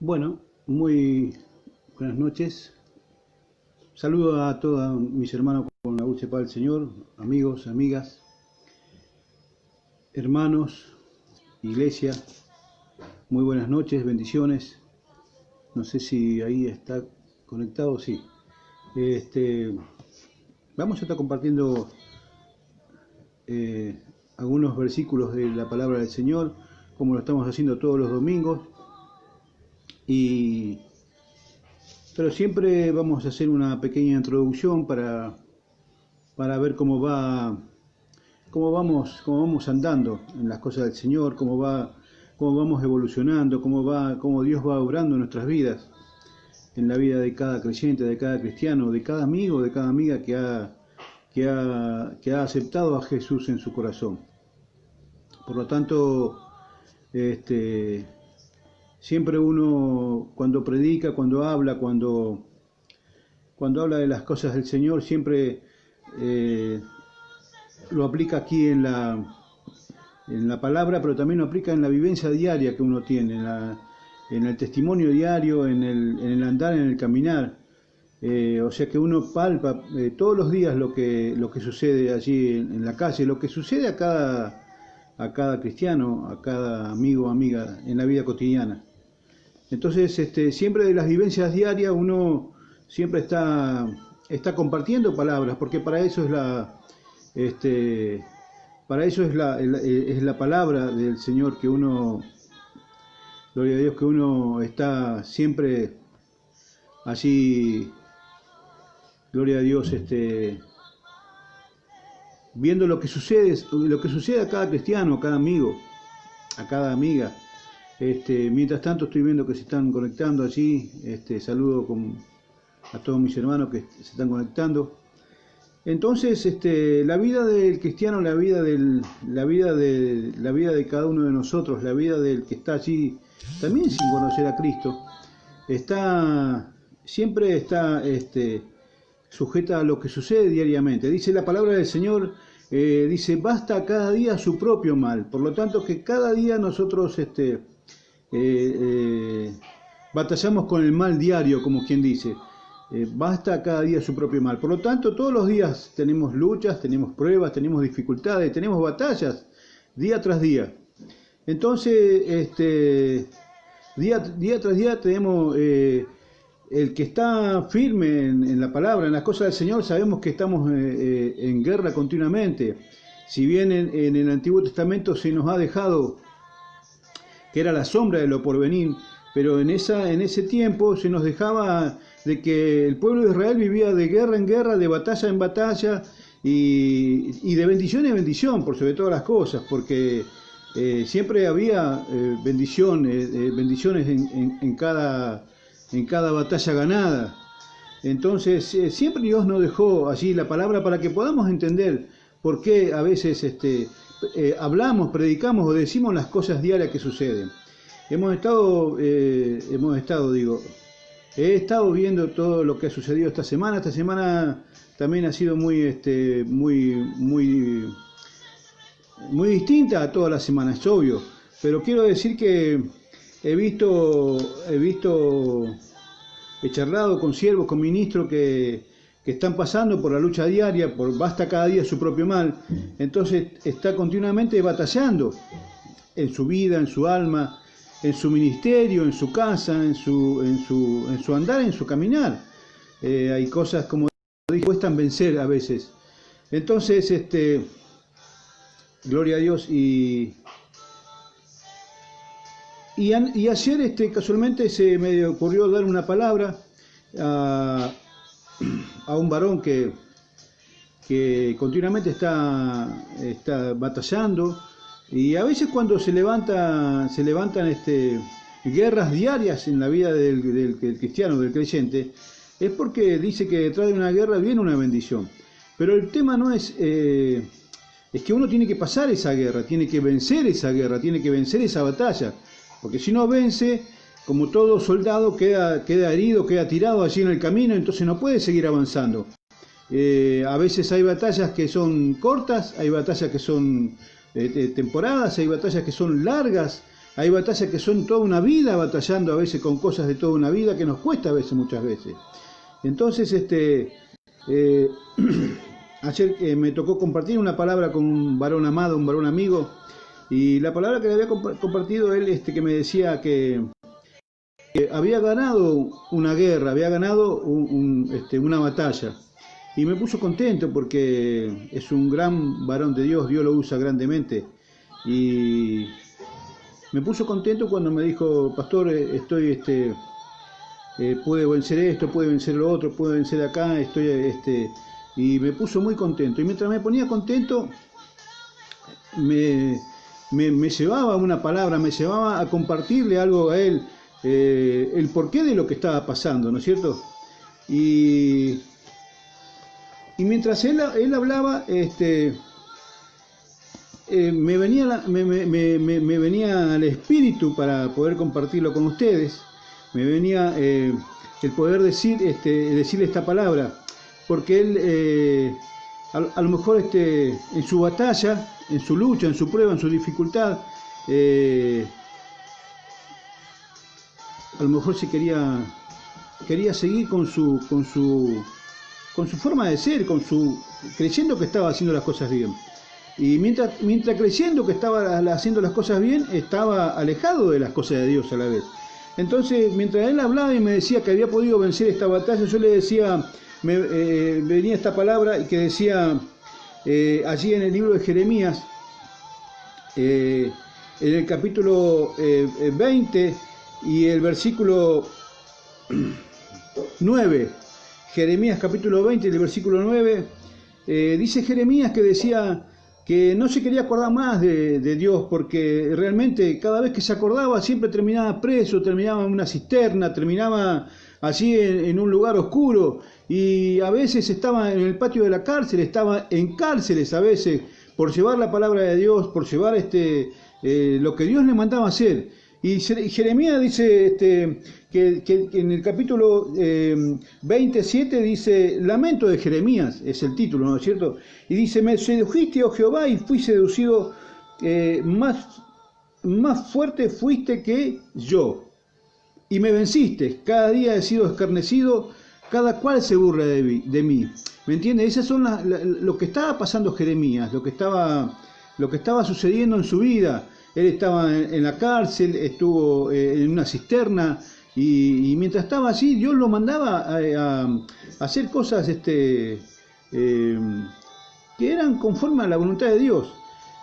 Bueno, muy buenas noches. Saludo a todos mis hermanos con la dulce paz del Señor, amigos, amigas, hermanos, iglesia. Muy buenas noches, bendiciones. No sé si ahí está conectado, sí. Vamos a estar compartiendo algunos versículos de la palabra del Señor, como lo estamos haciendo todos los domingos. Pero siempre vamos a hacer una pequeña introducción para ver cómo vamos andando en las cosas del Señor, cómo vamos evolucionando, cómo Dios va obrando en nuestras vidas, en la vida de cada creyente, de cada cristiano, de cada amigo, de cada amiga que ha aceptado a Jesús en su corazón. Por lo tanto, siempre uno cuando predica, cuando habla de las cosas del Señor, siempre lo aplica aquí en la palabra, pero también lo aplica en la vivencia diaria que uno tiene, en el testimonio diario, en el andar, en el caminar. O sea que uno palpa todos los días lo que sucede allí en la calle, lo que sucede a cada cristiano, a cada amigo o amiga en la vida cotidiana. Entonces, siempre de las vivencias diarias uno siempre está compartiendo palabras, porque para eso es la palabra del Señor que uno, gloria a Dios, que uno está siempre allí, gloria a Dios, viendo lo que sucede a cada cristiano, a cada amigo, a cada amiga. Mientras tanto estoy viendo que se están conectando allí. Saludo a todos mis hermanos que se están conectando. Entonces, la vida del cristiano, la vida de cada uno de nosotros, la vida del que está allí, también sin conocer a Cristo, siempre está sujeta a lo que sucede diariamente. Dice la palabra del Señor, dice, basta cada día su propio mal. Por lo tanto, que cada día nosotros batallamos con el mal diario, como quien dice. Basta cada día su propio mal. Por lo tanto, todos los días tenemos luchas, tenemos pruebas, tenemos dificultades, tenemos batallas, día tras día. Entonces, día tras día tenemos el que está firme en la palabra, en las cosas del Señor, sabemos que estamos en guerra continuamente. Si bien en el Antiguo Testamento se nos ha dejado que era la sombra de lo porvenir, pero en ese tiempo se nos dejaba de que el pueblo de Israel vivía de guerra en guerra, de batalla en batalla, y de bendición en bendición, por sobre todas las cosas, porque siempre había bendiciones en cada batalla ganada. Entonces, siempre Dios nos dejó allí la palabra para que podamos entender por qué a veces hablamos, predicamos o decimos las cosas diarias que suceden. He estado viendo todo lo que ha sucedido esta semana. Esta semana también ha sido muy distinta a todas las semanas, es obvio. Pero quiero decir que he charlado con siervos, con ministros que están pasando por la lucha diaria, por basta cada día su propio mal. Entonces está continuamente batallando en su vida, en su alma, en su ministerio, en su casa, en su andar, en su caminar. Hay cosas, como dije, cuestan vencer a veces. Entonces, gloria a Dios. Y ayer casualmente se me ocurrió dar una palabra a un varón que continuamente está batallando, y a veces cuando se levantan guerras diarias en la vida del cristiano, del creyente, es porque dice que detrás de una guerra viene una bendición. Pero el tema no es que uno tiene que pasar esa guerra, tiene que vencer esa guerra, tiene que vencer esa batalla, porque si no vence, como todo soldado, queda herido, queda tirado allí en el camino, entonces no puede seguir avanzando. A veces hay batallas que son cortas, hay batallas que son temporadas, hay batallas que son largas, Hay batallas que son toda una vida batallando a veces con cosas de toda una vida que nos cuesta a veces, muchas veces. Entonces, ayer me tocó compartir una palabra con un varón amado, un varón amigo, y la palabra que le había compartido él, que me decía que había ganado una guerra, había ganado una batalla. Y me puso contento porque es un gran varón de Dios, Dios lo usa grandemente. Y me puso contento cuando me dijo, pastor, puede vencer esto, puede vencer lo otro, puede vencer acá, y me puso muy contento. Y mientras me ponía contento, me llevaba una palabra, me llevaba a compartirle algo a él, el porqué de lo que estaba pasando, ¿no es cierto? Y mientras él hablaba, me venía al espíritu para poder compartirlo con ustedes, me venía el poder decirle esta palabra, porque él a lo mejor en su batalla, en su lucha, en su prueba, en su dificultad, a lo mejor se quería seguir con su forma de ser, creyendo que estaba haciendo las cosas bien. Y mientras creyendo que estaba haciendo las cosas bien, estaba alejado de las cosas de Dios a la vez. Entonces, mientras él hablaba y me decía que había podido vencer esta batalla, yo le decía, venía esta palabra y que decía allí en el libro de Jeremías, en el capítulo 20 y el versículo 9, Jeremías capítulo 20 y el versículo 9, dice Jeremías que decía que no se quería acordar más de Dios, porque realmente cada vez que se acordaba siempre terminaba preso, terminaba en una cisterna, terminaba allí en un lugar oscuro, y a veces estaba en el patio de la cárcel, estaba en cárceles a veces, por llevar la palabra de Dios, por llevar lo que Dios le mandaba hacer. Y Jeremías dice que en el capítulo 27 dice, Lamento de Jeremías, es el título, ¿no es cierto? Y dice, me sedujiste, oh Jehová, y fui seducido, más fuerte fuiste que yo, y me venciste, cada día he sido escarnecido, cada cual se burla de mí. ¿Me entiendes? Esas son lo que estaba pasando Jeremías, lo que estaba sucediendo en su vida. Él estaba en la cárcel, estuvo en una cisterna, y mientras estaba allí, Dios lo mandaba a hacer cosas que eran conforme a la voluntad de Dios.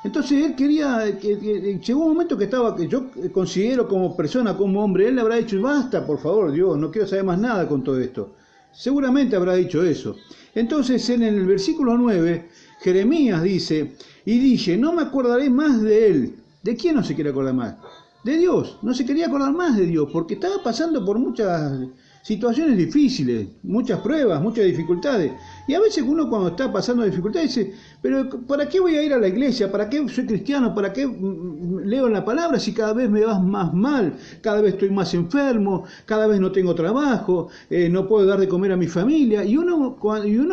Entonces él quería, llegó un momento que yo considero como persona, como hombre, él le habrá dicho, basta, por favor, Dios, no quiero saber más nada con todo esto. Seguramente habrá dicho eso. Entonces en el versículo 9, Jeremías dice, y dije, no me acordaré más de él. ¿De quién no se quiere acordar más? De Dios. No se quería acordar más de Dios, porque estaba pasando por muchas situaciones difíciles, muchas pruebas, muchas dificultades. Y a veces uno cuando está pasando dificultades dice, pero ¿para qué voy a ir a la iglesia? ¿Para qué soy cristiano? ¿Para qué leo la palabra si cada vez me va más mal? Cada vez estoy más enfermo, cada vez no tengo trabajo, no puedo dar de comer a mi familia. Y uno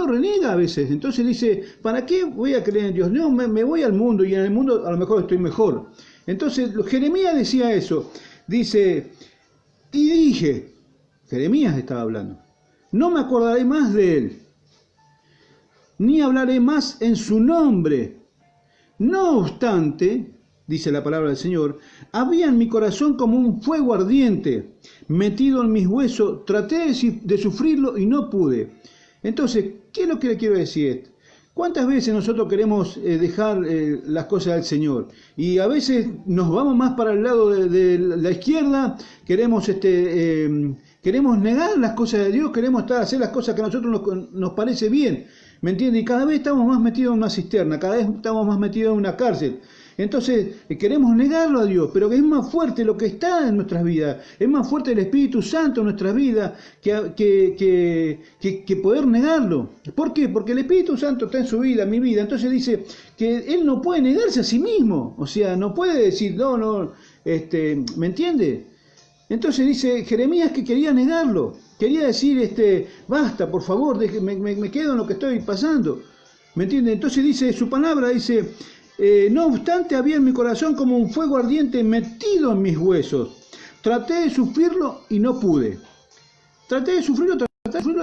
reniega a veces. Entonces dice, ¿para qué voy a creer en Dios? No, me voy al mundo y en el mundo a lo mejor estoy mejor. Entonces Jeremías decía eso. Dice, y dije, Jeremías estaba hablando, no me acordaré más de él, ni hablaré más en su nombre. No obstante, dice la palabra del Señor, había en mi corazón como un fuego ardiente, metido en mis huesos, traté de sufrirlo y no pude. Entonces, ¿qué es lo que le quiero decir? ¿Cuántas veces nosotros queremos dejar las cosas del Señor? Y a veces nos vamos más para el lado de la izquierda, queremos negar las cosas de Dios, queremos hacer las cosas que a nosotros nos parece bien, ¿me entiendes? Y cada vez estamos más metidos en una cisterna, cada vez estamos más metidos en una cárcel. Entonces queremos negarlo a Dios, pero que es más fuerte lo que está en nuestras vidas, es más fuerte el Espíritu Santo en nuestras vidas que poder negarlo. ¿Por qué? Porque el Espíritu Santo está en su vida, en mi vida. Entonces dice que Él no puede negarse a sí mismo, o sea, no puede decir, no, ¿me entiende? Entonces dice Jeremías que quería negarlo, quería decir, basta, por favor, me quedo en lo que estoy pasando, ¿me entiende? Entonces dice su palabra, dice, No obstante, había en mi corazón como un fuego ardiente metido en mis huesos. Traté de sufrirlo y no pude. Traté de sufrirlo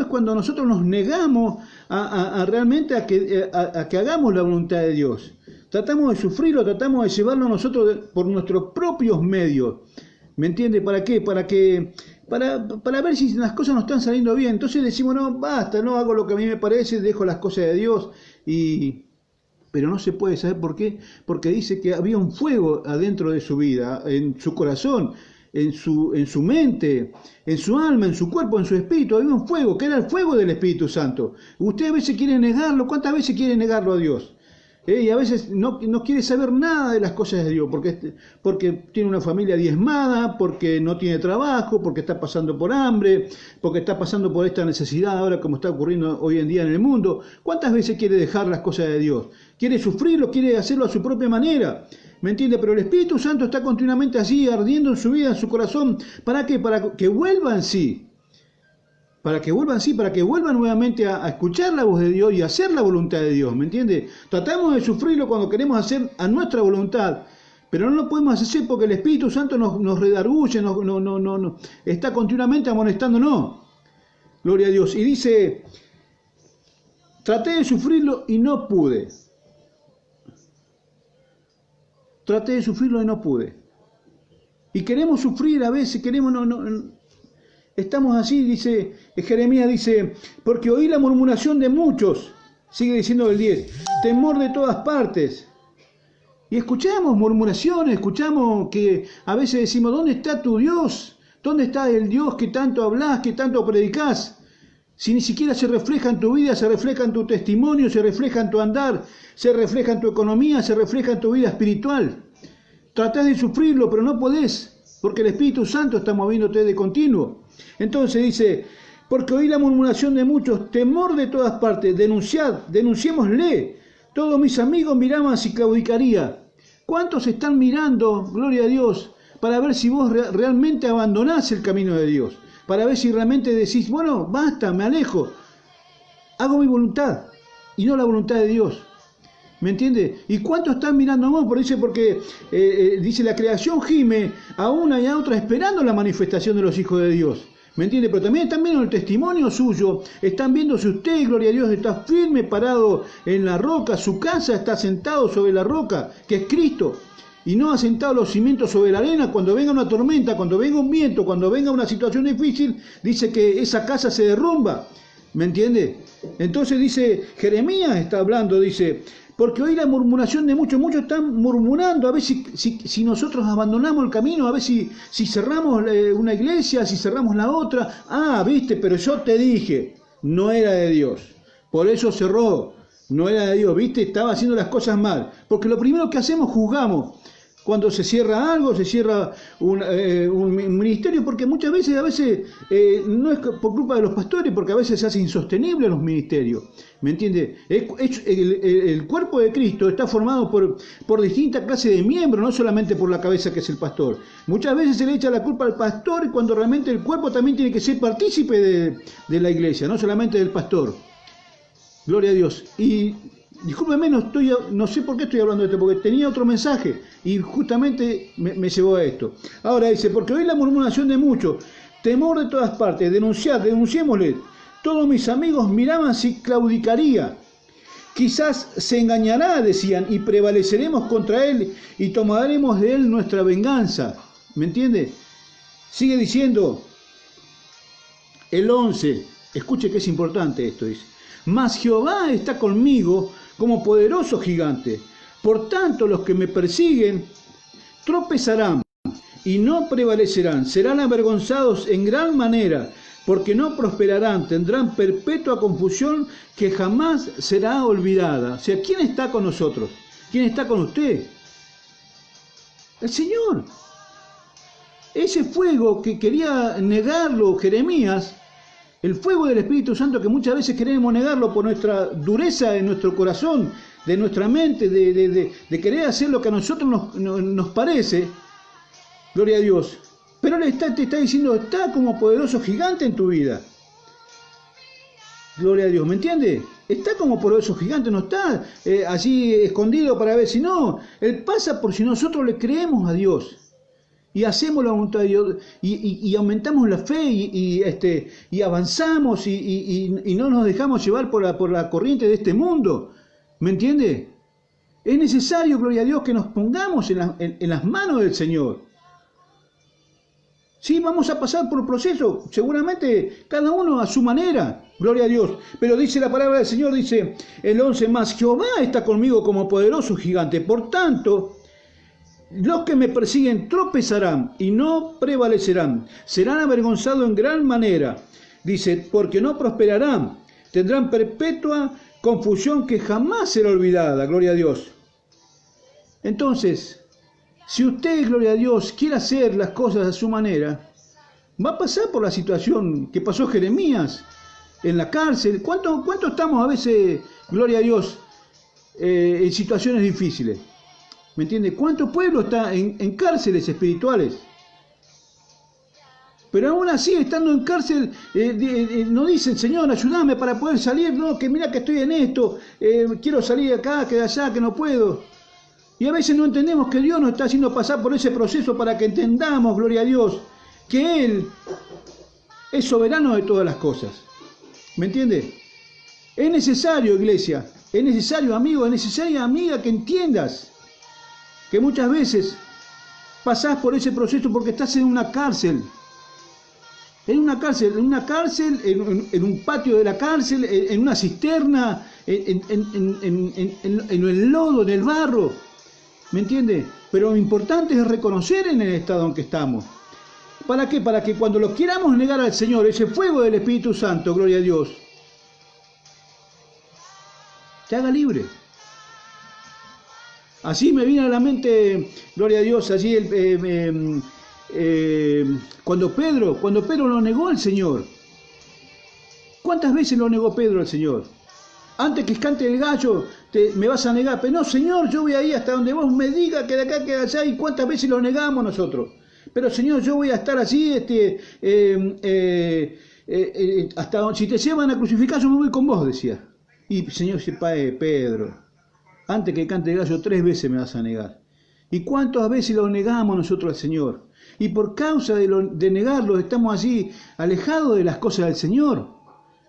es cuando nosotros nos negamos realmente a que hagamos la voluntad de Dios. Tratamos de sufrirlo, tratamos de llevarlo nosotros por nuestros propios medios. ¿Me entiende? ¿Para qué? Para ver si las cosas no están saliendo bien. Entonces decimos, no, basta, no hago lo que a mí me parece, dejo las cosas de Dios. Pero no se puede, ¿saber por qué? Porque dice que había un fuego adentro de su vida, en su corazón, en su mente, en su alma, en su cuerpo, en su espíritu. Había un fuego, que era el fuego del Espíritu Santo. Usted a veces quiere negarlo. ¿Cuántas veces quiere negarlo a Dios? Y a veces no quiere saber nada de las cosas de Dios, porque tiene una familia diezmada, porque no tiene trabajo, porque está pasando por hambre, porque está pasando por esta necesidad ahora como está ocurriendo hoy en día en el mundo. ¿Cuántas veces quiere dejar las cosas de Dios? Quiere sufrirlo, quiere hacerlo a su propia manera. ¿Me entiende? Pero el Espíritu Santo está continuamente allí, ardiendo en su vida, en su corazón. ¿Para qué? Para que vuelva en sí. Para que vuelvan nuevamente a escuchar la voz de Dios y a hacer la voluntad de Dios, ¿me entiende? Tratamos de sufrirlo cuando queremos hacer a nuestra voluntad, pero no lo podemos hacer porque el Espíritu Santo nos redarguye, está continuamente amonestándonos. Gloria a Dios. Y dice, traté de sufrirlo y no pude. Traté de sufrirlo y no pude. Y queremos sufrir a veces, estamos así, dice Jeremías, dice, porque oí la murmuración de muchos, sigue diciendo el 10, temor de todas partes. Y escuchamos murmuraciones, escuchamos que a veces decimos, ¿dónde está tu Dios? ¿Dónde está el Dios que tanto hablas, que tanto predicás? Si ni siquiera se refleja en tu vida, se refleja en tu testimonio, se refleja en tu andar, se refleja en tu economía, se refleja en tu vida espiritual. Tratás de sufrirlo, pero no podés, porque el Espíritu Santo está moviéndote de continuo. Entonces dice, porque oí la murmuración de muchos, temor de todas partes, denunciémosle. Todos mis amigos miraban si claudicaría. ¿Cuántos están mirando, gloria a Dios, para ver si vos realmente abandonás el camino de Dios? Para ver si realmente decís, bueno, basta, me alejo, hago mi voluntad y no la voluntad de Dios. ¿Me entiende? ¿Y cuántos están mirando a vos? Porque dice la creación gime a una y a otra esperando la manifestación de los hijos de Dios. ¿Me entiende? Pero también están viendo el testimonio suyo, están viendo si usted, gloria a Dios, está firme, parado en la roca, su casa está sentado sobre la roca, que es Cristo, y no ha sentado los cimientos sobre la arena. Cuando venga una tormenta, cuando venga un viento, cuando venga una situación difícil, dice que esa casa se derrumba. ¿Me entiende? Entonces dice, Jeremías está hablando, dice, porque oí la murmuración de muchos están murmurando, a ver si nosotros abandonamos el camino, a ver si cerramos una iglesia, si cerramos la otra. Ah, viste, pero yo te dije, no era de Dios, por eso cerró, no era de Dios, viste, estaba haciendo las cosas mal, porque lo primero que hacemos, juzgamos. Cuando se cierra algo, se cierra un ministerio, porque muchas veces, no es por culpa de los pastores, porque a veces se hace insostenible los ministerios. ¿Me entiende? El cuerpo de Cristo está formado por distintas clases de miembros, no solamente por la cabeza que es el pastor. Muchas veces se le echa la culpa al pastor cuando realmente el cuerpo también tiene que ser partícipe de la iglesia, no solamente del pastor. Gloria a Dios. Y discúlpeme, no sé por qué estoy hablando de esto, porque tenía otro mensaje y justamente me llevó a esto. Ahora dice, porque oí la murmuración de muchos, temor de todas partes, denunciémosle. Todos mis amigos miraban si claudicaría. Quizás se engañará, decían, y prevaleceremos contra él y tomaremos de él nuestra venganza. ¿Me entiende? Sigue diciendo el 11, escuche que es importante esto, dice. Mas Jehová está conmigo como poderoso gigante. Por tanto, los que me persiguen tropezarán y no prevalecerán. Serán avergonzados en gran manera, porque no prosperarán. Tendrán perpetua confusión que jamás será olvidada. O sea, ¿quién está con nosotros? ¿Quién está con usted? El Señor. Ese fuego que quería negarlo Jeremías, el fuego del Espíritu Santo que muchas veces queremos negarlo por nuestra dureza de nuestro corazón, de nuestra mente, de querer hacer lo que a nosotros nos parece, gloria a Dios. Pero Él te está diciendo, está como poderoso gigante en tu vida. Gloria a Dios, ¿me entiende? Está como por esos gigantes, no está así escondido para ver si no. Él pasa por si nosotros le creemos a Dios y hacemos la voluntad de Dios y aumentamos la fe y avanzamos y no nos dejamos llevar por la corriente de este mundo. ¿Me entiende? Es necesario, gloria a Dios, que nos pongamos en las manos del Señor. Sí, vamos a pasar por el proceso, seguramente cada uno a su manera, gloria a Dios. Pero dice la palabra del Señor, dice el 11 más, Jehová está conmigo como poderoso gigante. Por tanto, los que me persiguen tropezarán y no prevalecerán. Serán avergonzados en gran manera. Dice, porque no prosperarán. Tendrán perpetua confusión que jamás será olvidada, gloria a Dios. Entonces, si usted, gloria a Dios, quiere hacer las cosas a su manera, va a pasar por la situación que pasó Jeremías en la cárcel. ¿Cuánto estamos a veces, gloria a Dios, en situaciones difíciles? ¿Me entiende? ¿Cuánto pueblo está en cárceles espirituales? Pero aún así, estando en cárcel, no dicen, Señor, ayúdame para poder salir. No, que mira que estoy en esto, quiero salir de acá, que de allá, que no puedo. Y a veces no entendemos que Dios nos está haciendo pasar por ese proceso para que entendamos, gloria a Dios, que Él es soberano de todas las cosas. ¿Me entiende? Es necesario, iglesia, es necesario, amigo, es necesaria, amiga, que entiendas que muchas veces pasás por ese proceso porque estás en una cárcel. En una cárcel, en un patio de la cárcel, en una cisterna, en el lodo, en el barro. ¿Me entiende? Pero lo importante es reconocer en el estado en que estamos. ¿Para qué? Para que cuando lo queramos negar al Señor, ese fuego del Espíritu Santo, gloria a Dios, te haga libre. Así me viene a la mente, gloria a Dios, así cuando Pedro lo negó al Señor. ¿Cuántas veces lo negó Pedro al Señor? Antes que cante el gallo, me vas a negar. Pero no, Señor, yo voy ahí hasta donde vos me digas, que de acá, que de allá. ¿Y cuántas veces lo negamos nosotros? Pero, Señor, yo voy a estar así, hasta donde, si te llevan a crucificar, yo me voy con vos, decía. Y, Señor, Pedro, antes que cante el gallo, 3 veces me vas a negar. ¿Y cuántas veces lo negamos nosotros al Señor? Y por causa de negarlo, estamos así, alejados de las cosas del Señor.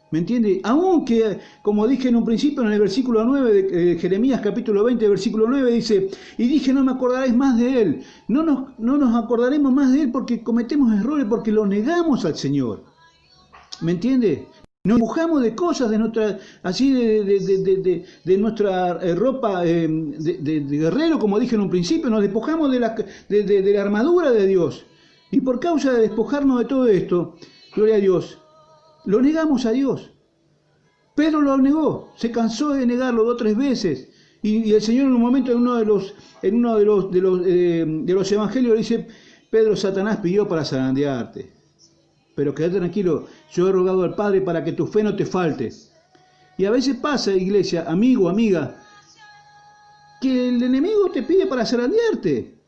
¿Me entiende? Aunque, como dije en un principio, en el versículo 9 de Jeremías capítulo 20, versículo 9, dice, y dije, no me acordaréis más de él. No nos acordaremos más de él porque cometemos errores, porque lo negamos al Señor. ¿Me entiende? Nos empujamos de cosas de nuestra, así de nuestra ropa de guerrero, como dije en un principio, nos despojamos de la armadura de Dios. Y por causa de despojarnos de todo esto, gloria a Dios, lo negamos a Dios. Pedro lo negó, se cansó de negarlo 2 o 3 veces. Y el Señor en un momento, en uno de los evangelios, le dice, Pedro, Satanás pidió para zarandearte. Pero quédate tranquilo, yo he rogado al Padre para que tu fe no te falte. Y a veces pasa, iglesia, amigo, amiga, que el enemigo te pide para zarandearte,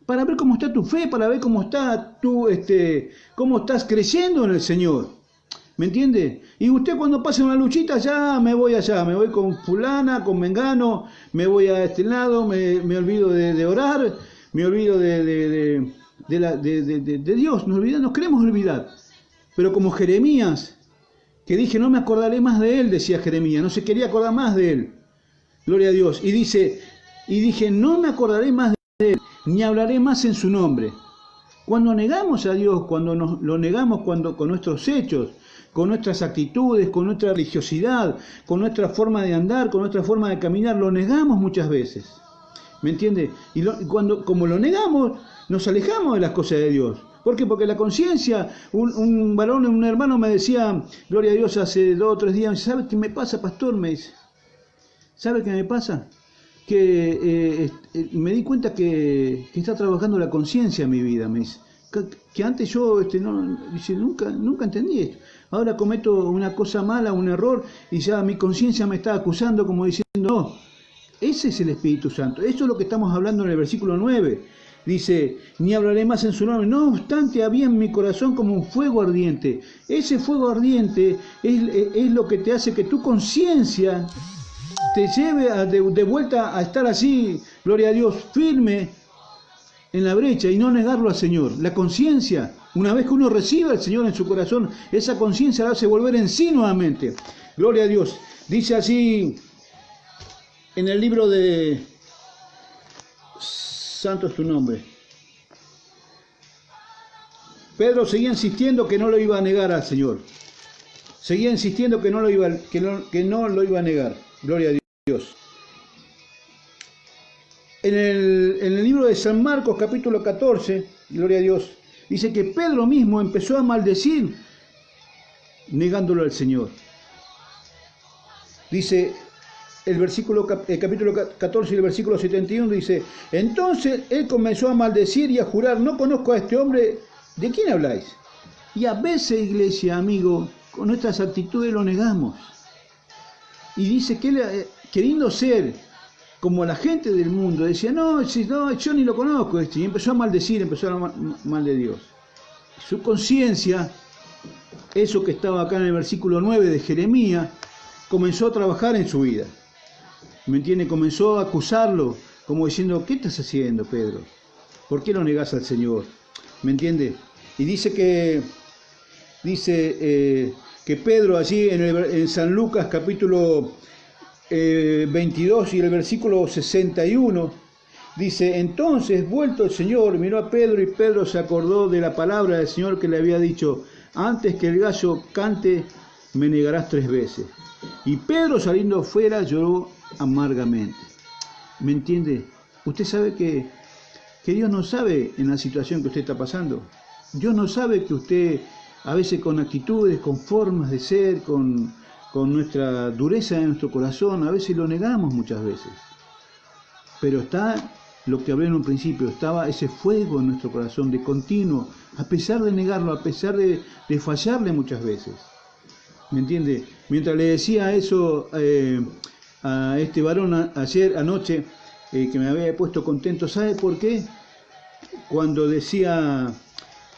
para ver cómo está tu fe, para ver cómo está cómo estás creciendo en el Señor. ¿Me entiende? Y usted cuando pase una luchita, ya me voy allá, me voy con fulana, con mengano, me voy a este lado, me olvido de orar, me olvido de Dios, nos queremos olvidar. Pero como Jeremías, que dije, no me acordaré más de él, decía Jeremías, no se quería acordar más de él. Gloria a Dios. Y dije, no me acordaré más de él, ni hablaré más en su nombre. Cuando negamos a Dios, cuando lo negamos con nuestros hechos, con nuestras actitudes, con nuestra religiosidad, con nuestra forma de andar, con nuestra forma de caminar, lo negamos muchas veces. ¿Me entiende? Y como lo negamos, nos alejamos de las cosas de Dios. ¿Por qué? Porque la conciencia, un varón, un hermano me decía, gloria a Dios, hace 2 o 3 días, ¿sabe qué me pasa, pastor? Me dice, ¿sabe qué me pasa? Que me di cuenta que está trabajando la conciencia en mi vida, me dice. Que antes yo nunca entendí esto. Ahora cometo una cosa mala, un error, y ya mi conciencia me está acusando como diciendo, no, ese es el Espíritu Santo. Eso es lo que estamos hablando en el versículo 9. Dice, ni hablaré más en su nombre. No obstante, había en mi corazón como un fuego ardiente. Ese fuego ardiente es lo que te hace que tu conciencia te lleve de vuelta a estar así, gloria a Dios, firme en la brecha y no negarlo al Señor. La conciencia, una vez que uno recibe al Señor en su corazón, esa conciencia la hace volver en sí nuevamente. Gloria a Dios. Dice así en el libro de Santo es tu nombre. Pedro seguía insistiendo que no lo iba a negar al Señor. Seguía insistiendo que no lo iba a negar. Gloria a Dios. En el libro de San Marcos, capítulo 14, gloria a Dios, dice que Pedro mismo empezó a maldecir negándolo al Señor. Dice el capítulo 14 y el versículo 71, dice, entonces él comenzó a maldecir y a jurar, no conozco a este hombre, ¿de quién habláis? Y a veces, iglesia, amigo, con nuestras actitudes lo negamos. Y dice que él, queriendo ser como la gente del mundo, decía, no, yo ni lo conozco, y empezó a maldecir, empezó a hablar mal de Dios. Su conciencia, eso que estaba acá en el versículo 9 de Jeremías, comenzó a trabajar en su vida. ¿Me entiende? Comenzó a acusarlo, como diciendo, ¿qué estás haciendo, Pedro? ¿Por qué lo negás al Señor? ¿Me entiende? Y dice que Pedro allí en San Lucas capítulo 22 y el versículo 61, dice, entonces vuelto el Señor, miró a Pedro y Pedro se acordó de la palabra del Señor que le había dicho, antes que el gallo cante, me negarás 3 veces. Y Pedro saliendo fuera lloró amargamente. ¿Me entiende? Usted sabe que Dios no sabe en la situación que usted está pasando. Dios no sabe que usted, a veces con actitudes, con formas de ser, con nuestra dureza en nuestro corazón, a veces lo negamos muchas veces. Pero está lo que hablé en un principio, estaba ese fuego en nuestro corazón de continuo, a pesar de negarlo, a pesar de fallarle muchas veces. ¿Me entiende? Mientras le decía eso a este varón anoche, que me había puesto contento, ¿sabe por qué? Cuando decía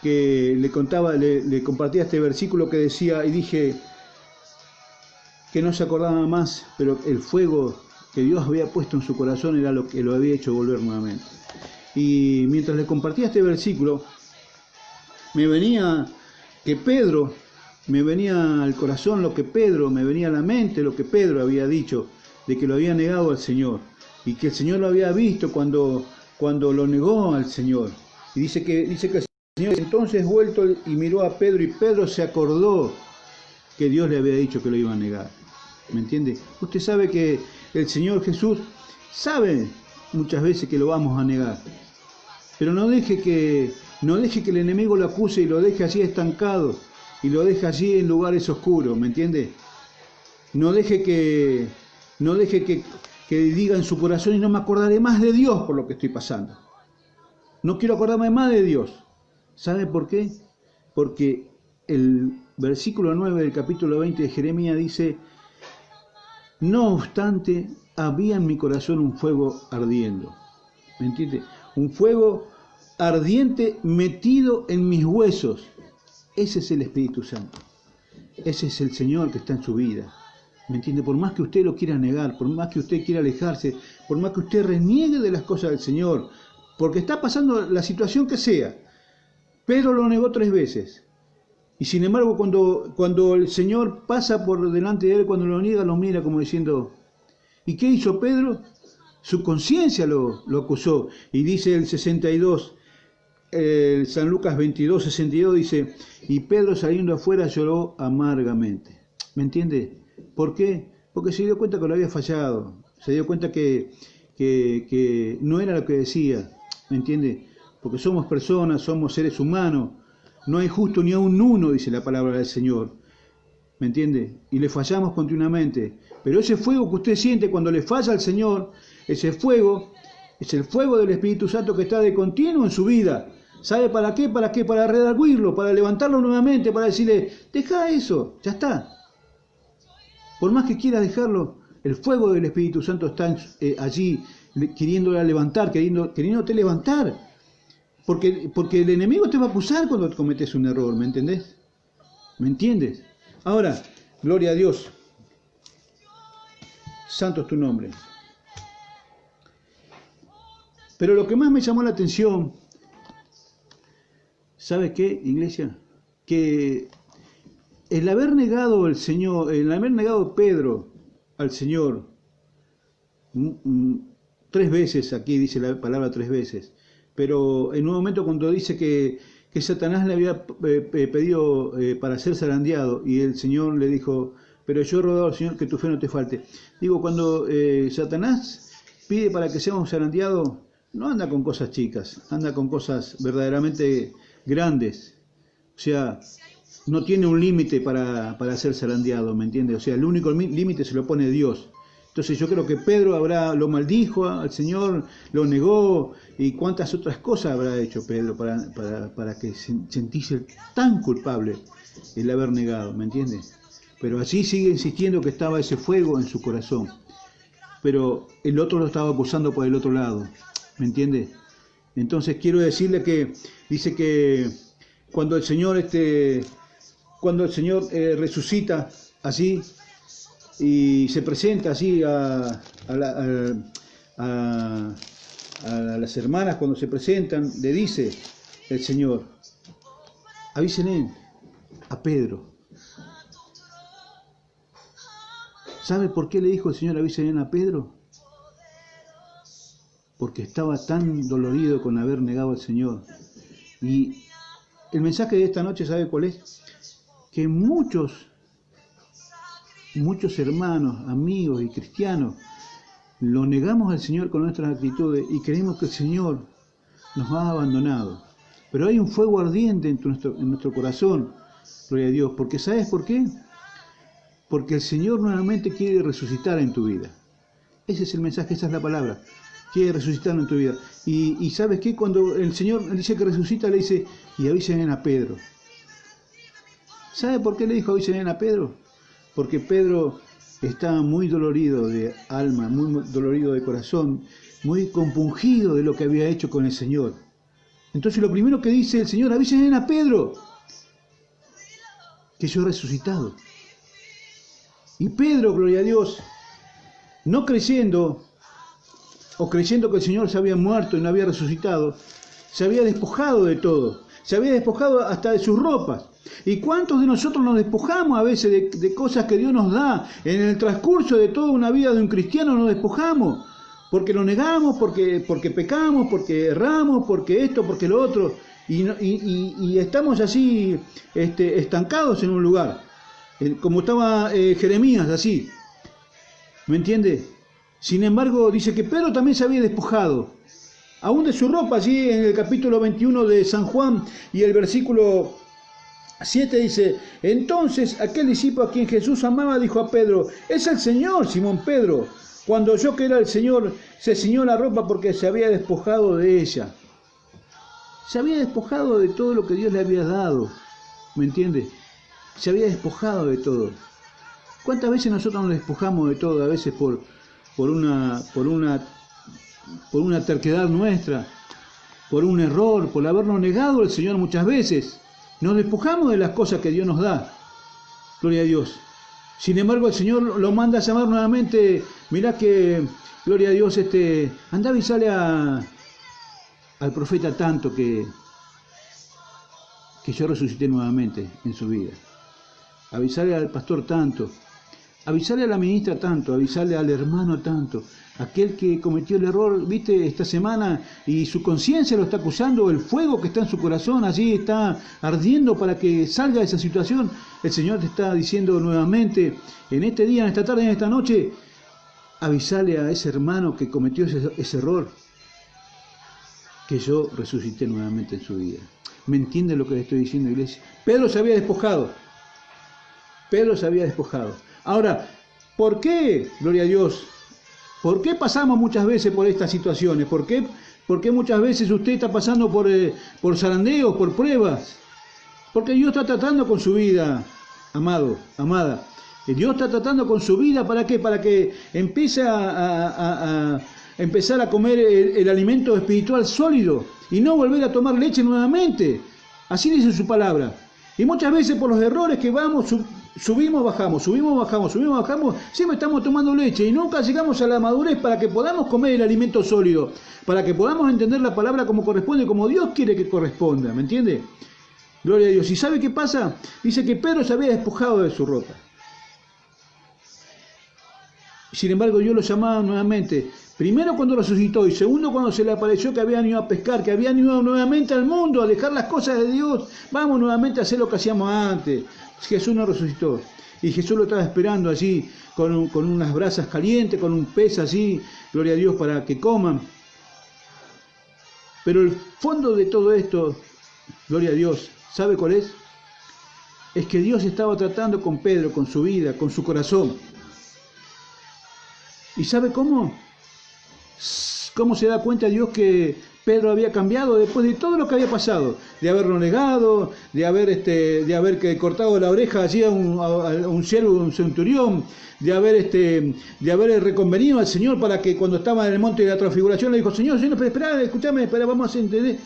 que le compartía este versículo que decía, y dije que no se acordaba más, pero el fuego que Dios había puesto en su corazón era lo que lo había hecho volver nuevamente. Y mientras le compartía este versículo, me venía al corazón me venía a la mente lo que Pedro había dicho, de que lo había negado al Señor, y que el Señor lo había visto cuando lo negó al Señor. Y dice que el Señor entonces vuelto y miró a Pedro, y Pedro se acordó que Dios le había dicho que lo iba a negar. ¿Me entiende? Usted sabe que el Señor Jesús sabe muchas veces que lo vamos a negar, pero no deje que el enemigo lo acuse y lo deje allí estancado, y lo deje allí en lugares oscuros, ¿me entiende? No deje que diga en su corazón, y no me acordaré más de Dios por lo que estoy pasando. No quiero acordarme más de Dios. ¿Sabe por qué? Porque el versículo 9 del capítulo 20 de Jeremías dice, no obstante, había en mi corazón un fuego ardiendo. ¿Me entiende? Un fuego ardiente metido en mis huesos. Ese es el Espíritu Santo. Ese es el Señor que está en su vida. ¿Me entiende? Por más que usted lo quiera negar, por más que usted quiera alejarse, por más que usted reniegue de las cosas del Señor, porque está pasando la situación que sea. Pedro lo negó 3 veces. Y sin embargo, cuando el Señor pasa por delante de él, cuando lo niega, lo mira como diciendo, ¿y qué hizo Pedro? Su conciencia lo acusó. Y dice el 62, San Lucas 22, 62, dice, y Pedro saliendo afuera lloró amargamente. ¿Me entiende? ¿Por qué? Porque se dio cuenta que lo había fallado. Se dio cuenta que no era lo que decía. ¿Me entiende? Porque somos personas, somos seres humanos. No hay justo ni a un uno, dice la palabra del Señor. ¿Me entiende? Y le fallamos continuamente. Pero ese fuego que usted siente cuando le falla al Señor, ese fuego es el fuego del Espíritu Santo que está de continuo en su vida. ¿Sabe para qué? ¿Para qué? Para redarguirlo, para levantarlo nuevamente, para decirle, deja eso, ya está. Por más que quiera dejarlo, el fuego del Espíritu Santo está allí, queriéndola levantar, queriéndote levantar. Porque el enemigo te va a acusar cuando cometes un error, ¿me entendés? ¿Me entiendes? Ahora, gloria a Dios. Santo es tu nombre. Pero lo que más me llamó la atención, ¿sabes qué, iglesia? Que el haber negado al Señor, el haber negado Pedro al Señor 3 veces, aquí dice la palabra 3 veces, pero en un momento cuando dice que Satanás le había pedido para ser zarandeado y el Señor le dijo, pero yo he rogado al Señor que tu fe no te falte. Digo, cuando Satanás pide para que seamos zarandeados, no anda con cosas chicas, anda con cosas verdaderamente grandes. O sea, no tiene un límite para ser zarandeado, ¿me entiendes? O sea, el único límite se lo pone Dios. Entonces yo creo que Pedro lo maldijo al Señor, lo negó, y cuántas otras cosas habrá hecho Pedro para que sentirse tan culpable el haber negado, ¿me entiendes? Pero así sigue insistiendo que estaba ese fuego en su corazón. Pero el otro lo estaba acusando por el otro lado, ¿me entiendes? Entonces quiero decirle que dice que cuando el Señor resucita así y se presenta así a las hermanas, cuando se presentan, le dice el Señor, avísenle a Pedro. ¿Sabe por qué le dijo el Señor avísenle a Pedro? Porque estaba tan dolorido con haber negado al Señor. Y el mensaje de esta noche, ¿sabe cuál es? Que muchos hermanos, amigos y cristianos lo negamos al Señor con nuestras actitudes y creemos que el Señor nos ha abandonado. Pero hay un fuego ardiente en nuestro corazón, gloria a Dios, porque ¿sabes por qué? Porque el Señor nuevamente quiere resucitar en tu vida. Ese es el mensaje, esa es la palabra. Quiere resucitar en tu vida. Y ¿sabes qué? Cuando el Señor dice que resucita, le dice, y avisen a Pedro. ¿Sabe por qué le dijo avisen a Pedro? Porque Pedro estaba muy dolorido de alma, muy dolorido de corazón, muy compungido de lo que había hecho con el Señor. Entonces lo primero que dice el Señor, avisen a Pedro, que yo he resucitado. Y Pedro, gloria a Dios, no creyendo, o creyendo que el Señor se había muerto y no había resucitado, se había despojado de todo, se había despojado hasta de sus ropas. ¿Y cuántos de nosotros nos despojamos a veces de cosas que Dios nos da? En el transcurso de toda una vida de un cristiano nos despojamos, porque lo negamos, porque pecamos, porque erramos, porque esto, porque lo otro, y estamos así estancados en un lugar, como estaba Jeremías, así, ¿me entiende? Sin embargo, dice que Pedro también se había despojado, aún de su ropa, allí en el capítulo 21 de San Juan, y el versículo 7 dice, entonces aquel discípulo a quien Jesús amaba dijo a Pedro, es el Señor, Simón Pedro. Cuando oyó que era el Señor, se ciñó la ropa porque se había despojado de ella. Se había despojado de todo lo que Dios le había dado, ¿me entiende? Se había despojado de todo. ¿Cuántas veces nosotros nos despojamos de todo? A veces por una terquedad nuestra, por un error, por habernos negado al Señor muchas veces. Nos despojamos de las cosas que Dios nos da. Gloria a Dios. Sin embargo, el Señor lo manda a llamar nuevamente. Mirá que, gloria a Dios, anda a avisarle al profeta tanto que yo resucité nuevamente en su vida. Avisarle al pastor tanto. Avisarle a la ministra tanto. Avisarle al hermano tanto. Aquel que cometió el error, viste, esta semana, y su conciencia lo está acusando, el fuego que está en su corazón, allí está ardiendo para que salga de esa situación. El Señor te está diciendo nuevamente, en este día, en esta tarde, en esta noche, avisale a ese hermano que cometió ese error, que yo resucité nuevamente en su vida. ¿Me entienden lo que le estoy diciendo, iglesia? Pedro se había despojado. Pedro se había despojado. Ahora, ¿por qué, gloria a Dios, por qué pasamos muchas veces por estas situaciones? ¿Por qué muchas veces usted está pasando por zarandeos, por pruebas? Porque Dios está tratando con su vida, amado, amada. Dios está tratando con su vida, ¿para qué? Para que empiece a empezar a comer el alimento espiritual sólido y no volver a tomar leche nuevamente. Así dice su palabra. Y muchas veces por los errores que vamos, subimos, bajamos, subimos, bajamos, subimos, bajamos, siempre estamos tomando leche y nunca llegamos a la madurez para que podamos comer el alimento sólido, para que podamos entender la palabra como corresponde, como Dios quiere que corresponda, ¿me entiende? Gloria a Dios. ¿Y sabe qué pasa? Dice que Pedro se había despojado de su ropa. Sin embargo, Dios lo llamaba nuevamente. Primero cuando resucitó y segundo cuando se le apareció que habían ido a pescar, que habían ido nuevamente al mundo a dejar las cosas de Dios. Vamos nuevamente a hacer lo que hacíamos antes. Jesús no resucitó. Y Jesús lo estaba esperando allí con unas brasas calientes, con un pez así, gloria a Dios, para que coman. Pero el fondo de todo esto, gloria a Dios, ¿sabe cuál es? Es que Dios estaba tratando con Pedro, con su vida, con su corazón. ¿Y sabe cómo? ¿Cómo se da cuenta Dios que Pedro había cambiado después de todo lo que había pasado? De haberlo negado, de haber cortado la oreja allí a un siervo, un centurión, de haber reconvenido al Señor para que cuando estaba en el monte de la transfiguración le dijo, Señor, espera, escúchame, vamos a entender.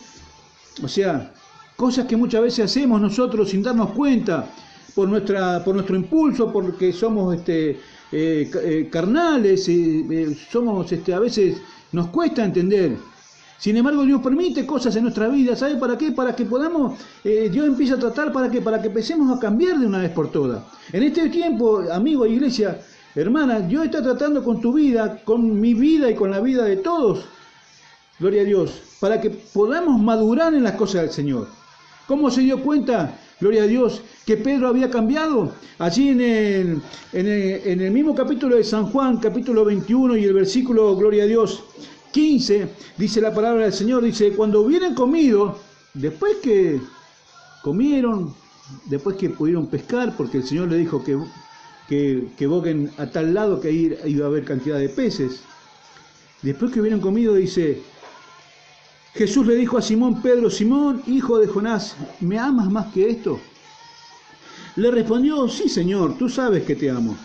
O sea, cosas que muchas veces hacemos nosotros sin darnos cuenta, por nuestro impulso, porque somos carnales, somos a veces nos cuesta entender. Sin embargo, Dios permite cosas en nuestra vida, ¿sabe para qué? Para que podamos, Dios empieza a tratar para que empecemos a cambiar de una vez por todas. En este tiempo, amigo, iglesia, hermana, Dios está tratando con tu vida, con mi vida y con la vida de todos, gloria a Dios, para que podamos madurar en las cosas del Señor. ¿Cómo se dio cuenta? Gloria a Dios, que Pedro había cambiado. Allí en el mismo capítulo de San Juan, capítulo 21 y el versículo, gloria a Dios, 15, dice la palabra del Señor, dice, cuando hubieran comido, después que comieron, después que pudieron pescar, porque el Señor le dijo que boquen a tal lado que ahí iba a haber cantidad de peces. Después que hubieran comido, dice, Jesús le dijo a Simón Pedro, Simón, hijo de Jonás, ¿me amas más que esto? Le respondió, sí, Señor, tú sabes que te amo.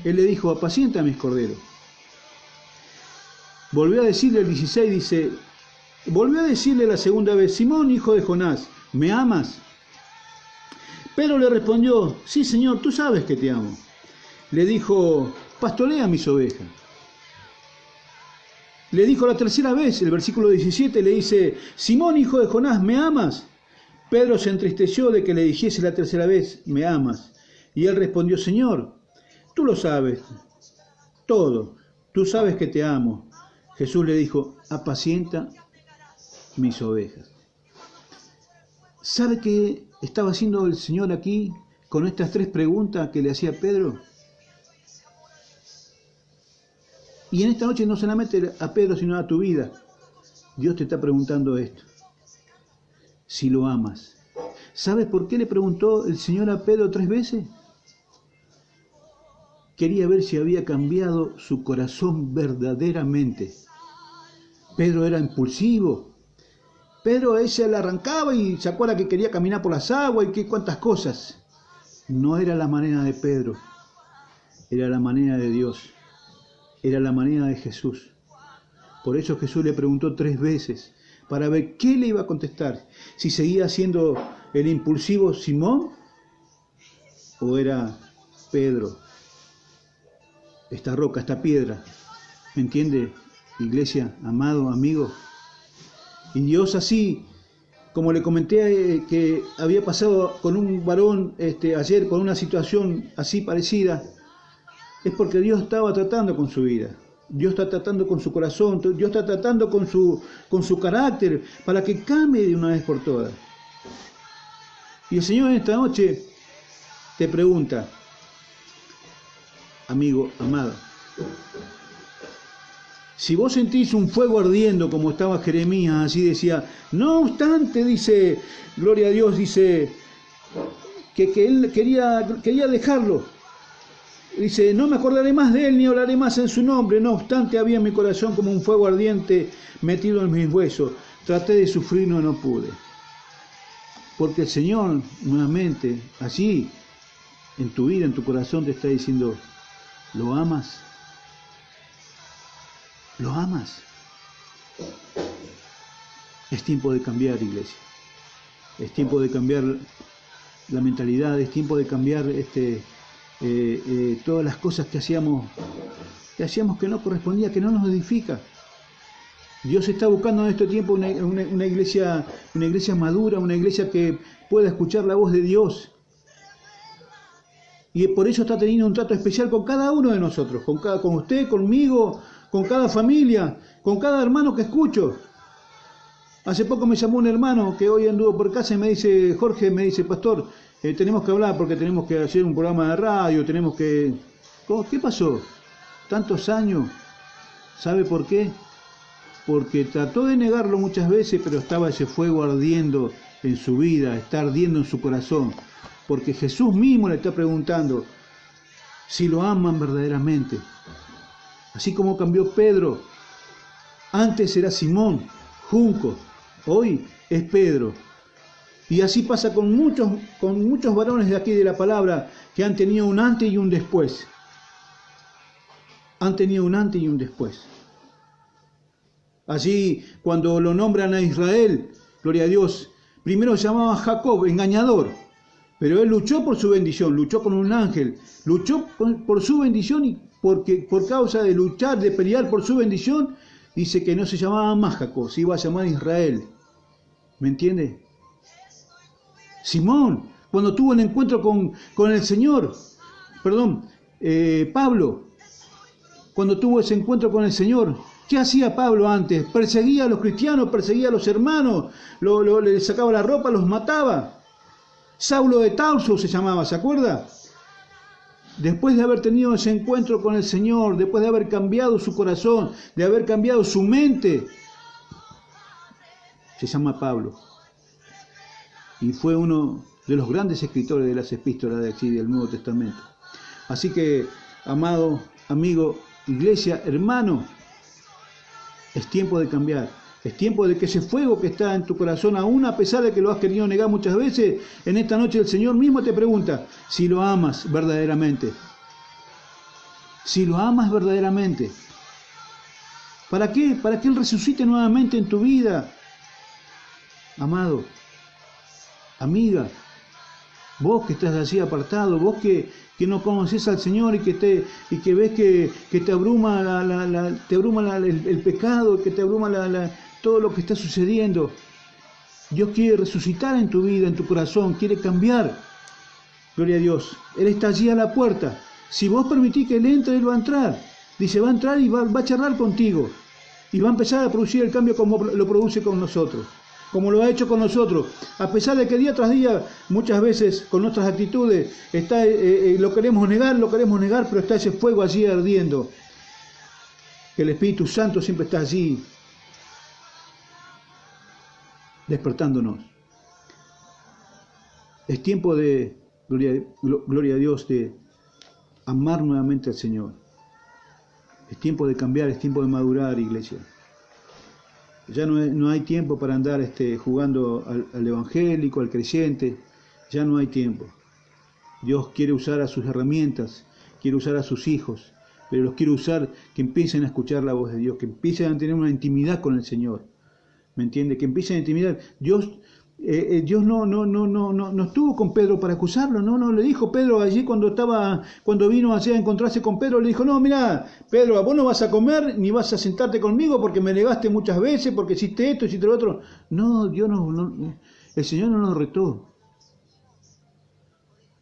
Él le dijo, apacienta mis corderos. Volvió a decirle el 16, volvió a decirle la segunda vez, Simón, hijo de Jonás, ¿me amas? Pedro le respondió, sí, Señor, tú sabes que te amo. Le dijo, pastorea mis ovejas. Le dijo la tercera vez, el versículo 17, le dice, Simón, hijo de Jonás, ¿me amas? Pedro se entristeció de que le dijese la tercera vez, ¿me amas? Y él respondió, Señor, tú lo sabes, todo, tú sabes que te amo. Jesús le dijo, apacienta mis ovejas. ¿Sabe qué estaba haciendo el Señor aquí con estas tres preguntas que le hacía Pedro? Y en esta noche no solamente a Pedro, sino a tu vida. Dios te está preguntando esto. Si lo amas. ¿Sabes por qué le preguntó el Señor a Pedro 3 veces? Quería ver si había cambiado su corazón verdaderamente. Pedro era impulsivo. Pedro ella le arrancaba y se acuerda que quería caminar por las aguas y que cuántas cosas. No era la manera de Pedro. Era la manera de Dios. Era la manera de Jesús. Por eso Jesús le preguntó 3 veces para ver qué le iba a contestar. Si seguía siendo el impulsivo Simón o era Pedro. Esta roca, esta piedra. ¿Me entiende, iglesia, amado, amigo? Y Dios así, como le comenté que había pasado con un varón ayer por una situación así parecida, es porque Dios estaba tratando con su vida. Dios está tratando con su corazón, Dios está tratando con su carácter, para que cambie de una vez por todas. Y el Señor en esta noche te pregunta, amigo, amado, si vos sentís un fuego ardiendo como estaba Jeremías, así decía, no obstante, dice, gloria a Dios, dice, que él quería dejarlo. Dice, no me acordaré más de él ni hablaré más en su nombre. No obstante, había en mi corazón como un fuego ardiente metido en mis huesos. Traté de sufrir, no pude. Porque el Señor, nuevamente, allí, en tu vida, en tu corazón, te está diciendo, ¿lo amas? ¿Lo amas? Es tiempo de cambiar, iglesia. Es tiempo de cambiar la mentalidad, es tiempo de cambiar todas las cosas que hacíamos que no correspondía, que no nos edifica. Dios está buscando en este tiempo una iglesia madura, una iglesia que pueda escuchar la voz de Dios. Y por eso está teniendo un trato especial con cada uno de nosotros, con usted, conmigo, con cada familia, con cada hermano que escucho. Hace poco me llamó un hermano que hoy anduvo por casa y me dice, Jorge, me dice, pastor, tenemos que hablar porque tenemos que hacer un programa de radio, tenemos que... ¿Qué pasó? Tantos años. ¿Sabe por qué? Porque trató de negarlo muchas veces, pero estaba ese fuego ardiendo en su vida, está ardiendo en su corazón. Porque Jesús mismo le está preguntando si lo aman verdaderamente. Así como cambió Pedro. Antes era Simón, Junco, hoy es Pedro. Y así pasa con muchos varones de aquí de la palabra que han tenido un antes y un después. Han tenido un antes y un después. Allí, cuando lo nombran a Israel, gloria a Dios, primero se llamaba Jacob, engañador, pero él luchó por su bendición, luchó con un ángel, luchó por su bendición y por causa de luchar, de pelear por su bendición, dice que no se llamaba más Jacob, se iba a llamar Israel. ¿Me entiende? Simón, cuando tuvo el encuentro con el Señor, Pablo, cuando tuvo ese encuentro con el Señor, ¿qué hacía Pablo antes? Perseguía a los cristianos, perseguía a les hermanos, le sacaba la ropa, los mataba. Saulo de Tarso se llamaba, ¿se acuerda? Después de haber tenido ese encuentro con el Señor, después de haber cambiado su corazón, de haber cambiado su mente, se llama Pablo. Y fue uno de los grandes escritores de las epístolas de aquí del Nuevo Testamento. Así que, amado, amigo, iglesia, hermano, es tiempo de cambiar. Es tiempo de que ese fuego que está en tu corazón, aún a pesar de que lo has querido negar muchas veces, en esta noche el Señor mismo te pregunta si lo amas verdaderamente. Si lo amas verdaderamente. ¿Para qué? Para que Él resucite nuevamente en tu vida. Amado, amiga, vos que estás así apartado, vos que no conoces al Señor y que ves que te abruma el pecado, que te abruma todo lo que está sucediendo. Dios quiere resucitar en tu vida, en tu corazón, quiere cambiar. Gloria a Dios. Él está allí a la puerta. Si vos permitís que Él entre, Él va a entrar. Dice, va a entrar y va a charlar contigo. Y va a empezar a producir el cambio como lo produce con nosotros. Como lo ha hecho con nosotros, a pesar de que día tras día, muchas veces con nuestras actitudes, lo queremos negar, pero está ese fuego allí ardiendo. Que el Espíritu Santo siempre está allí, despertándonos. Es tiempo de, gloria a Dios, de amar nuevamente al Señor. Es tiempo de cambiar, es tiempo de madurar, iglesia. Ya no hay tiempo para andar jugando al evangélico, al creyente. Ya no hay tiempo. Dios quiere usar a sus herramientas, quiere usar a sus hijos, pero los quiere usar que empiecen a escuchar la voz de Dios, que empiecen a tener una intimidad con el Señor. ¿Me entiende? Que empiecen a intimidar. Dios no estuvo con Pedro para acusarlo, no le dijo Pedro allí cuando vino allá a encontrarse con Pedro, le dijo, no, mira, Pedro, vos no vas a comer ni vas a sentarte conmigo porque me negaste muchas veces, porque hiciste esto, hiciste lo otro. No, Dios el Señor no nos retó.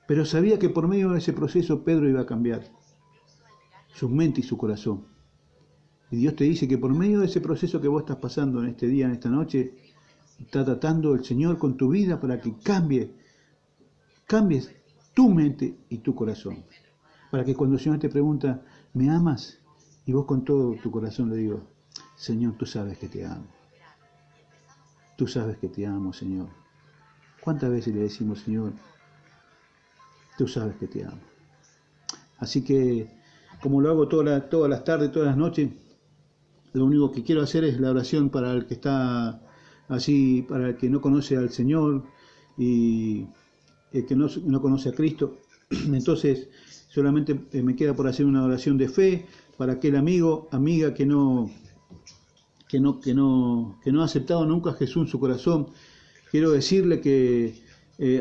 Pero sabía que por medio de ese proceso Pedro iba a cambiar su mente y su corazón. Y Dios te dice que por medio de ese proceso que vos estás pasando en este día, en esta noche, está tratando el Señor con tu vida para que cambies tu mente y tu corazón. Para que cuando el Señor te pregunta, ¿me amas? Y vos con todo tu corazón le digo, Señor, tú sabes que te amo. Tú sabes que te amo, Señor. ¿Cuántas veces le decimos, Señor, tú sabes que te amo? Así que, como lo hago todas las tardes, todas las noches, lo único que quiero hacer es la oración para el que está así, para el que no conoce al Señor y el que no conoce a Cristo. Entonces, solamente me queda por hacer una oración de fe para aquel amigo, amiga que no no ha aceptado nunca a Jesús en su corazón, quiero decirle que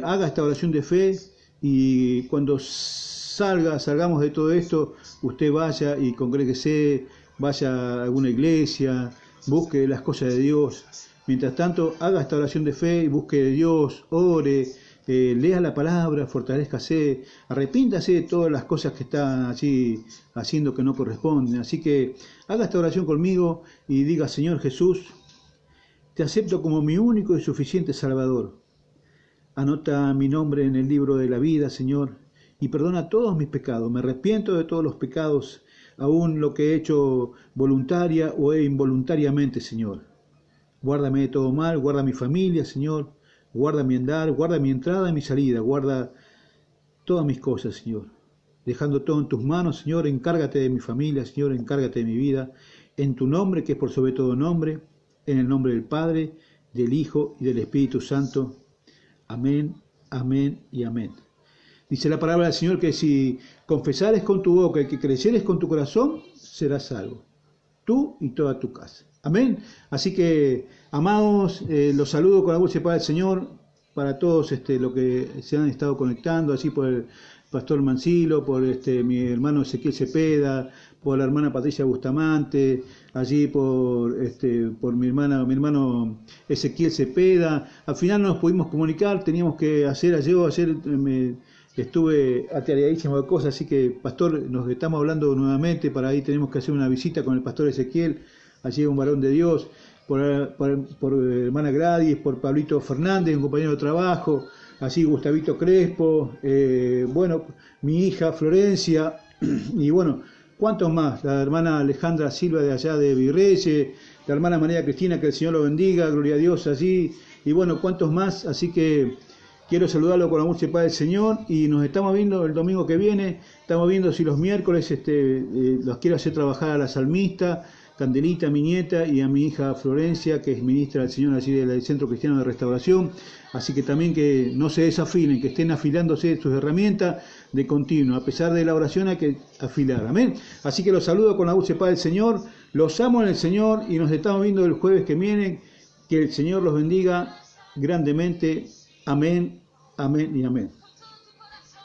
haga esta oración de fe y cuando salgamos de todo esto, usted vaya y congréguese, vaya a alguna iglesia, busque las cosas de Dios. Mientras tanto, haga esta oración de fe y busque de Dios, ore, lea la palabra, fortalézcase, arrepíntase de todas las cosas que está allí haciendo que no corresponden. Así que haga esta oración conmigo y diga: Señor Jesús, te acepto como mi único y suficiente Salvador. Anota mi nombre en el libro de la vida, Señor, y perdona todos mis pecados. Me arrepiento de todos los pecados, aún lo que he hecho voluntaria o involuntariamente, Señor. Guárdame de todo mal, guarda mi familia, Señor. Guarda mi andar, guarda mi entrada y mi salida, guarda todas mis cosas, Señor. Dejando todo en tus manos, Señor, encárgate de mi familia, Señor, encárgate de mi vida. En tu nombre, que es por sobre todo nombre, en el nombre del Padre, del Hijo y del Espíritu Santo. Amén, amén y amén. Dice la palabra del Señor que si confesares con tu boca y que creyeres con tu corazón, serás salvo, tú y toda tu casa. Amén. Así que, amados, los saludo con la dulce paz del Señor para todos los que se han estado conectando, así por el pastor Mancilo, por mi hermano Ezequiel Cepeda, por la hermana Patricia Bustamante, allí por mi hermano Ezequiel Cepeda. Al final no nos pudimos comunicar, teníamos que ayer estuve atareadísimo de cosas, así que, pastor, nos estamos hablando nuevamente, para ahí tenemos que hacer una visita con el pastor Ezequiel, allí un varón de Dios, por hermana Gladys, por Pablito Fernández, un compañero de trabajo, así Gustavito Crespo, bueno, mi hija Florencia, y bueno, ¿cuántos más? La hermana Alejandra Silva de allá de Virreyes, la hermana María Cristina, que el Señor lo bendiga, gloria a Dios allí, y bueno, ¿cuántos más? Así que quiero saludarlo con la dulce paz del Señor y nos estamos viendo el domingo que viene. Estamos viendo si los miércoles los quiero hacer trabajar a la salmista, Candelita, mi nieta, y a mi hija Florencia, que es ministra del Señor allí del Centro Cristiano de Restauración. Así que también que no se desafilen, que estén afilándose sus herramientas de continuo. A pesar de la oración hay que afilar. Amén. Así que los saludo con la dulce paz del Señor. Los amo en el Señor y nos estamos viendo el jueves que viene. Que el Señor los bendiga grandemente. Amén, amén y amén.